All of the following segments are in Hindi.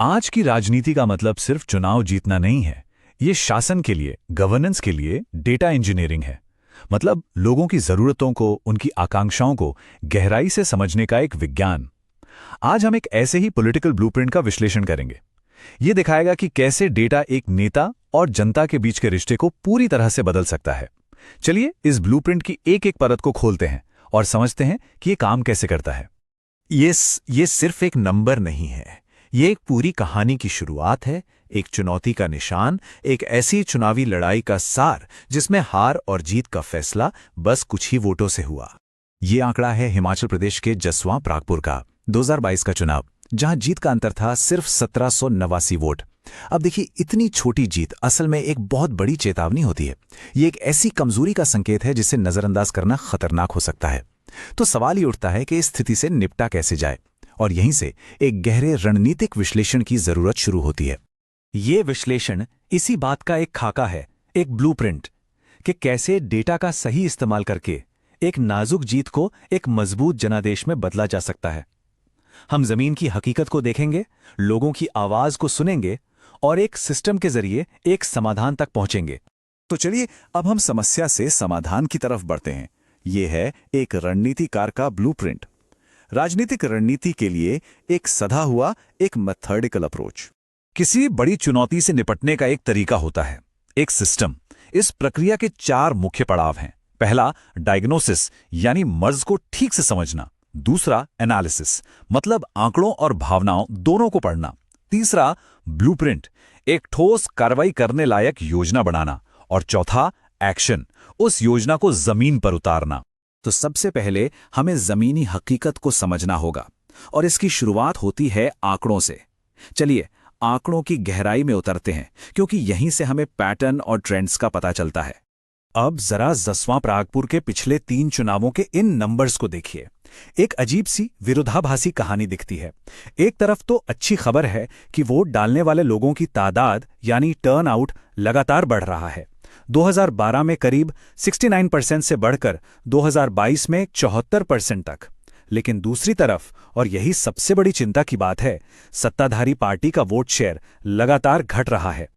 आज की राजनीति का मतलब सिर्फ चुनाव जीतना नहीं है। ये शासन के लिए, गवर्नेंस के लिए डेटा इंजीनियरिंग है। मतलब लोगों की जरूरतों को, उनकी आकांक्षाओं को गहराई से समझने का एक विज्ञान। आज हम एक ऐसे ही पॉलिटिकल ब्लूप्रिंट का विश्लेषण करेंगे। ये दिखाएगा कि कैसे डेटा एक नेता और जनता के बीच के रिश्ते को पूरी तरह से बदल सकता है। चलिए इस ब्लूप्रिंट की एक एक परत को खोलते हैं और समझते हैं कि ये काम कैसे करता है। ये सिर्फ एक नंबर नहीं है, ये एक पूरी कहानी की शुरुआत है, एक चुनौती का निशान, एक ऐसी चुनावी लड़ाई का सार जिसमें हार और जीत का फैसला बस कुछ ही वोटों से हुआ। ये आंकड़ा है हिमाचल प्रदेश के जसवां परागपुर का 2022 का चुनाव, जहां जीत का अंतर था सिर्फ 1789 वोट। अब देखिए, इतनी छोटी जीत असल में एक बहुत बड़ी चेतावनी होती है। ये एक ऐसी कमजोरी का संकेत है जिसे नजरअंदाज करना खतरनाक हो सकता है। तो सवाल ये उठता है कि इस स्थिति से निपटा कैसे जाए, और यहीं से एक गहरे रणनीतिक विश्लेषण की जरूरत शुरू होती है। ये विश्लेषण इसी बात का एक खाका है, एक ब्लूप्रिंट, कि कैसे डेटा का सही इस्तेमाल करके एक नाजुक जीत को एक मजबूत जनादेश में बदला जा सकता है। हम जमीन की हकीकत को देखेंगे, लोगों की आवाज को सुनेंगे और एक सिस्टम के जरिए एक समाधान तक पहुंचेंगे। तो चलिए अब हम समस्या से समाधान की तरफ बढ़ते हैं। यह है एक रणनीतिकार का ब्लूप्रिंट। राजनीतिक रणनीति के लिए एक सधा हुआ, एक मेथडिकल अप्रोच। किसी बड़ी चुनौती से निपटने का एक तरीका होता है, एक सिस्टम। इस प्रक्रिया के 4 मुख्य पड़ाव हैं। पहला, डायग्नोसिस यानी मर्ज को ठीक से समझना। दूसरा, एनालिसिस मतलब आंकड़ों और भावनाओं दोनों को पढ़ना। तीसरा, ब्लूप्रिंट, एक ठोस कार्रवाई करने लायक योजना बनाना। और चौथा, एक्शन, उस योजना को जमीन पर उतारना। तो सबसे पहले हमें जमीनी हकीकत को समझना होगा, और इसकी शुरुआत होती है आंकड़ों से। चलिए आंकड़ों की गहराई में उतरते हैं, क्योंकि यहीं से हमें पैटर्न और ट्रेंड्स का पता चलता है। अब जरा जसवां परागपुर के पिछले 3 चुनावों के इन नंबर्स को देखिए। एक अजीब सी विरोधाभासी कहानी दिखती है। एक तरफ तो अच्छी खबर है कि वोट डालने वाले लोगों की तादाद यानी टर्नआउट लगातार बढ़ रहा है। 2012 में करीब 69% से बढ़कर 2022 में 74% तक। लेकिन दूसरी तरफ, और यही सबसे बड़ी चिंता की बात है, सत्ताधारी पार्टी का वोट शेयर लगातार घट रहा है।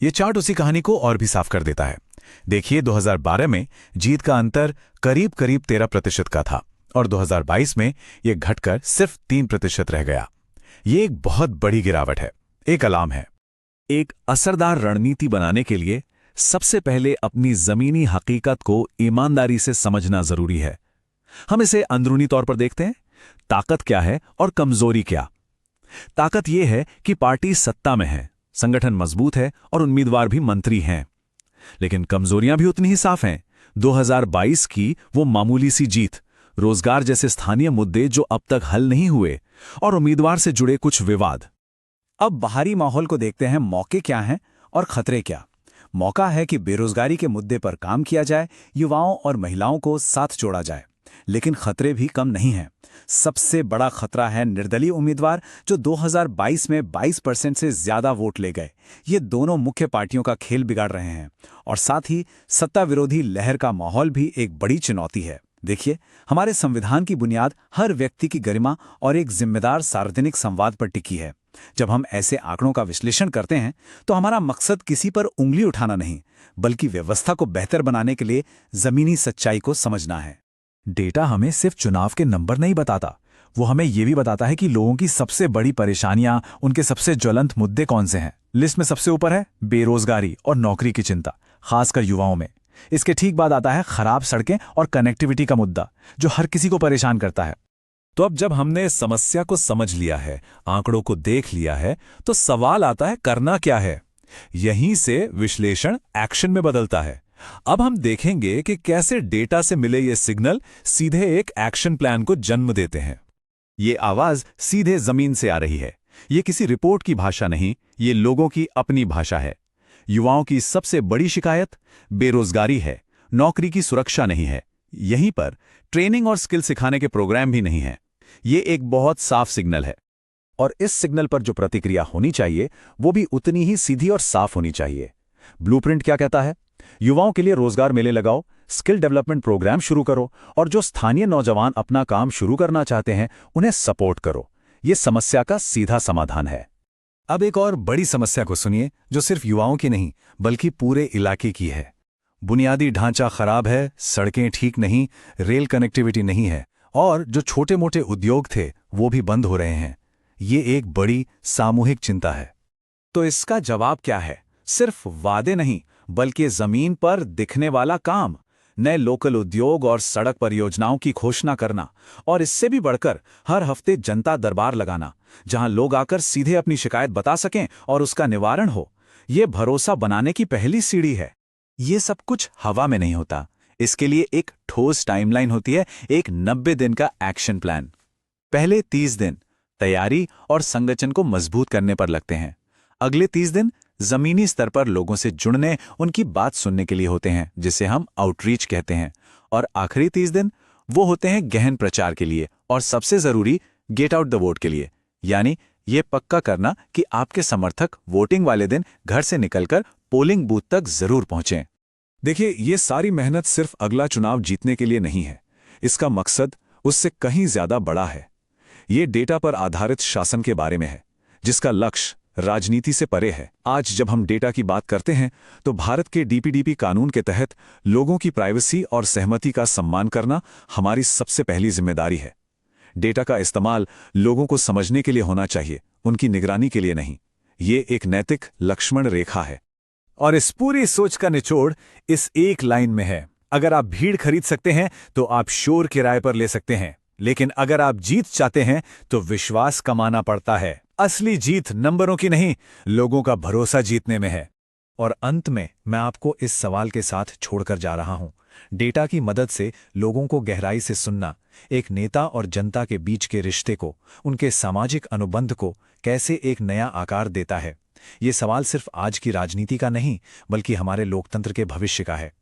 ये चार्ट उसी कहानी को और भी साफ कर देता है। देखिए, 2012 में जीत का अंतर करीब 13% का था, और 2022 में यह घटकर सिर्फ 3% रह गया। ये एक बहुत बड़ी गिरावट है, एक अलार्म है। एक असरदार रणनीति बनाने के लिए सबसे पहले अपनी जमीनी हकीकत को ईमानदारी से समझना जरूरी है। हम इसे अंदरूनी तौर पर देखते हैं। ताकत क्या है और कमजोरी क्या? ताकत यह है कि पार्टी सत्ता में है, संगठन मजबूत है और उम्मीदवार भी मंत्री हैं। लेकिन कमजोरियां भी उतनी ही साफ हैं। 2022 की वो मामूली सी जीत, रोजगार जैसे स्थानीय मुद्दे जो अब तक हल नहीं हुए, और उम्मीदवार से जुड़े कुछ विवाद। अब बाहरी माहौल को देखते हैं। मौके क्या हैं और खतरे क्या? मौका है कि बेरोजगारी के मुद्दे पर काम किया जाए, युवाओं और महिलाओं को साथ जोड़ा जाए। लेकिन खतरे भी कम नहीं हैं। सबसे बड़ा खतरा है निर्दलीय उम्मीदवार, जो 2022 में 22% से ज्यादा वोट ले गए। ये दोनों मुख्य पार्टियों का खेल बिगाड़ रहे हैं, और साथ ही सत्ता विरोधी लहर का माहौल भी एक बड़ी चुनौती है। देखिए, हमारे संविधान की बुनियाद हर व्यक्ति की गरिमा और एक जिम्मेदार सार्वजनिक संवाद पर टिकी है। जब हम ऐसे आंकड़ों का विश्लेषण करते हैं तो हमारा मकसद किसी पर उंगली उठाना नहीं, बल्कि व्यवस्था को बेहतर बनाने के लिए जमीनी सच्चाई को समझना है। डेटा हमें सिर्फ चुनाव के नंबर नहीं बताता, वो हमें यह भी बताता है कि लोगों की सबसे बड़ी परेशानियां, उनके सबसे ज्वलंत मुद्दे कौन से हैं। लिस्ट में सबसे ऊपर है बेरोजगारी और नौकरी की चिंता, खासकर युवाओं में। इसके ठीक बाद आता है खराब सड़कें और कनेक्टिविटी का मुद्दा, जो हर किसी को परेशान करता है। तो अब जब हमने समस्या को समझ लिया है, आंकड़ों को देख लिया है, तो सवाल आता है करना क्या है। यहीं से विश्लेषण एक्शन में बदलता है। अब हम देखेंगे कि कैसे डेटा से मिले ये सिग्नल सीधे एक एक्शन प्लान को जन्म देते हैं। ये आवाज सीधे जमीन से आ रही है। ये किसी रिपोर्ट की भाषा नहीं, ये लोगों की अपनी भाषा है। युवाओं की सबसे बड़ी शिकायत बेरोजगारी है, नौकरी की सुरक्षा नहीं है। यहीं पर ट्रेनिंग और स्किल सिखाने के प्रोग्राम भी नहीं है। ये एक बहुत साफ सिग्नल है, और इस सिग्नल पर जो प्रतिक्रिया होनी चाहिए वो भी उतनी ही सीधी और साफ होनी चाहिए। ब्लूप्रिंट क्या कहता है? युवाओं के लिए रोजगार मेले लगाओ, स्किल डेवलपमेंट प्रोग्राम शुरू करो, और जो स्थानीय नौजवान अपना काम शुरू करना चाहते हैं उन्हें सपोर्ट करो। ये समस्या का सीधा समाधान है। अब एक और बड़ी समस्या को सुनिए जो सिर्फ युवाओं की नहीं बल्कि पूरे इलाके की है। बुनियादी ढांचा खराब है, सड़कें ठीक नहीं, रेल कनेक्टिविटी नहीं है और जो छोटे मोटे उद्योग थे वो भी बंद हो रहे हैं। ये एक बड़ी सामूहिक चिंता है। तो इसका जवाब क्या है? सिर्फ वादे नहीं, बल्कि जमीन पर दिखने वाला काम, नए लोकल उद्योग और सड़क परियोजनाओं की घोषणा करना, और इससे भी बढ़कर हर हफ्ते जनता दरबार लगाना, जहां लोग आकर सीधे अपनी शिकायत बता सकें और उसका निवारण हो। ये भरोसा बनाने की पहली सीढ़ी है। ये सब कुछ हवा में नहीं होता। इसके लिए एक ठोस टाइमलाइन होती है, एक 90 दिन का एक्शन प्लान। पहले 30 दिन तैयारी और संगठन को मजबूत करने पर लगते हैं। अगले 30 दिन जमीनी स्तर पर लोगों से जुड़ने, उनकी बात सुनने के लिए होते हैं, जिसे हम आउटरीच कहते हैं। और आखिरी 30 दिन वो होते हैं गहन प्रचार के लिए और सबसे जरूरी गेट आउट द वोट के लिए, यानी ये पक्का करना कि आपके समर्थक वोटिंग वाले दिन घर से निकलकर पोलिंग बूथ तक जरूर पहुंचें। देखिए, ये सारी मेहनत सिर्फ अगला चुनाव जीतने के लिए नहीं है। इसका मकसद उससे कहीं ज्यादा बड़ा है। ये डेटा पर आधारित शासन के बारे में है, जिसका लक्ष्य राजनीति से परे है। आज जब हम डेटा की बात करते हैं तो भारत के डीपीडीपी कानून के तहत लोगों की प्राइवेसी और सहमति का सम्मान करना हमारी सबसे पहली जिम्मेदारी है। डेटा का इस्तेमाल लोगों को समझने के लिए होना चाहिए, उनकी निगरानी के लिए नहीं। ये एक नैतिक लक्ष्मण रेखा है। और इस पूरी सोच का निचोड़ इस एक लाइन में है। अगर आप भीड़ खरीद सकते हैं तो आप शोर किराए पर ले सकते हैं, लेकिन अगर आप जीत चाहते हैं तो विश्वास कमाना पड़ता है। असली जीत नंबरों की नहीं, लोगों का भरोसा जीतने में है। और अंत में मैं आपको इस सवाल के साथ छोड़कर जा रहा हूं। डेटा की मदद से लोगों को गहराई से सुनना एक नेता और जनता के बीच के रिश्ते को, उनके सामाजिक अनुबंध को कैसे एक नया आकार देता है। ये सवाल सिर्फ आज की राजनीति का नहीं बल्कि हमारे लोकतंत्र के भविष्य का है।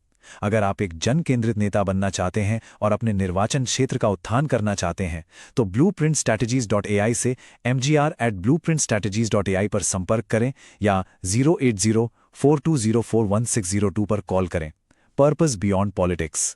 अगर आप एक जन केंद्रित नेता बनना चाहते हैं और अपने निर्वाचन क्षेत्र का उत्थान करना चाहते हैं तो blueprintstrategies.ai से mgr@blueprintstrategies.ai पर संपर्क करें या 08042041602 पर कॉल करें। Purpose beyond politics.